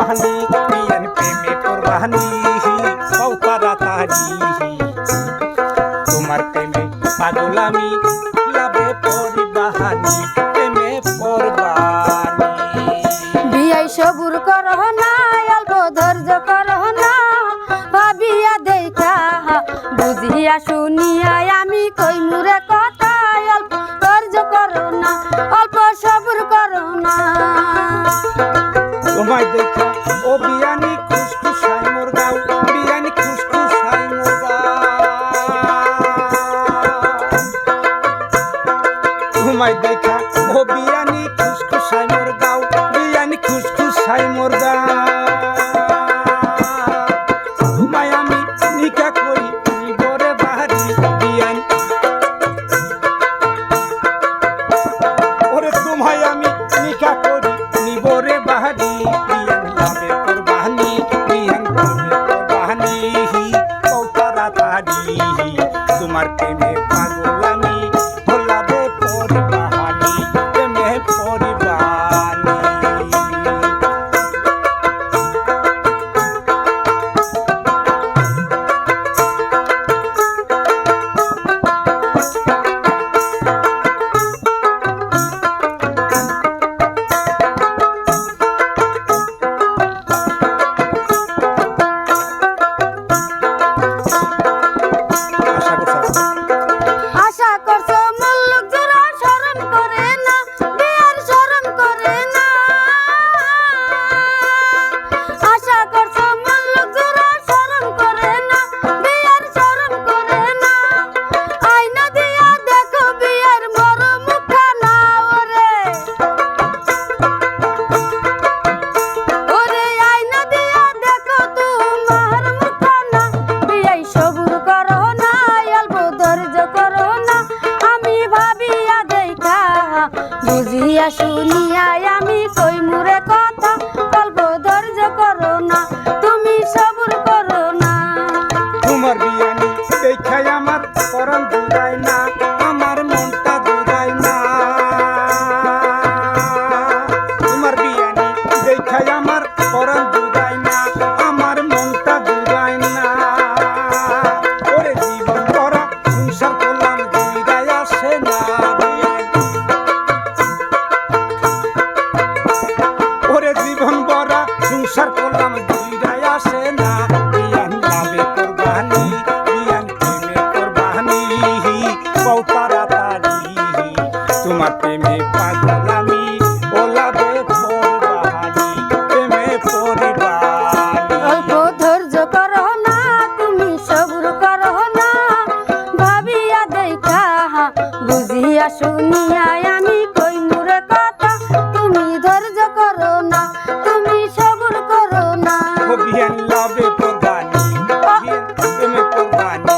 কোরবানি বিয়ান প্রেমে কোরবানি পাও তাড়াতাড়ি তোমার প্রেমে পাগল আমি লাভে পরিবাহানি প্রেমে কোরবানি বিয়াই সবুর করো না অল্প ধৈর্য করো না ভাবিয়া দেখা বুঝিয়া শুনিয়া আমি কই মুরে কথা অল্প ধৈর্য করো না অল্প সবুর করো না তোমায় দেখা ও বিয়ানি খুশখুশাই মোর গাও বিয়ানি খুশখুশাই মোর তোমায় দেখা ও বিয়ানি খুশখুশাই মোর গাও বিয়ানি খুশখুশাই মোর তোমায় আমি নিকা করি নিবরে বাহারি বিয়ান ওরে তোমায় আমি নিকা করি নিবরে বাহারি বিয়ান লাভে কোরবানি বিয়ান লাভে কোরবানি ও তাড়াতাড়ি তোমার প্রেমে পাগল আমি লাভে পরিবাহানি প্রেমে পরিবাহানি আশা করছো মুল্লুক জোড়া শরণ করে না বিয়ার শরণ করে না আশা করছো মুল্লুক জোড়া শরণ করে না বিয়ার শরণ করে না আয়না দিয়া দেখো বিয়ার বড় মুখখানা ওরে আয়না দিয়া দেখো তোমার মুখখানা বিয়াই সবুর করো না অল্প ধৈর্য করো না আমি ভাবিয়া দেখা বুঝিয়া শুনিয়া আমি কই মুরে কথা অল্প ধৈর্য করো না তুমি সবুর করো না তোমার বিয়ানি দেখাই আমার পরাণ জুড়ায় না আমার মনটা জুড়ায় না তোমার বিয়ানি দেখাই আমার পরাণ জুড়ায় না আমার মনটা জুড়ায় না ওরে জীবন করা সংসার করলাম জুড়ায় আসে না ওরে জীবন বড়া সংসার করলাম জুড়ায় আসে না বিয়ান লাভে কোরবানি বিয়ান প্রেমে কোরবানি পাও তাড়াতাড়ি তোমার প্রেমে পাগল আমি ও লাভে পরিবাহানি প্রেমে পরিবাহানি অল্প ধৈর্য করো না তুমি সবুর করো না ভাবিয়া দেখা বুঝিয়া শুনিয়া আমি কই মুরে কথা তুমি ধৈর্য করো না তুমি সবুর করো না বিয়ান লাভে কোরবানি বিয়ান প্রেমে কোরবানি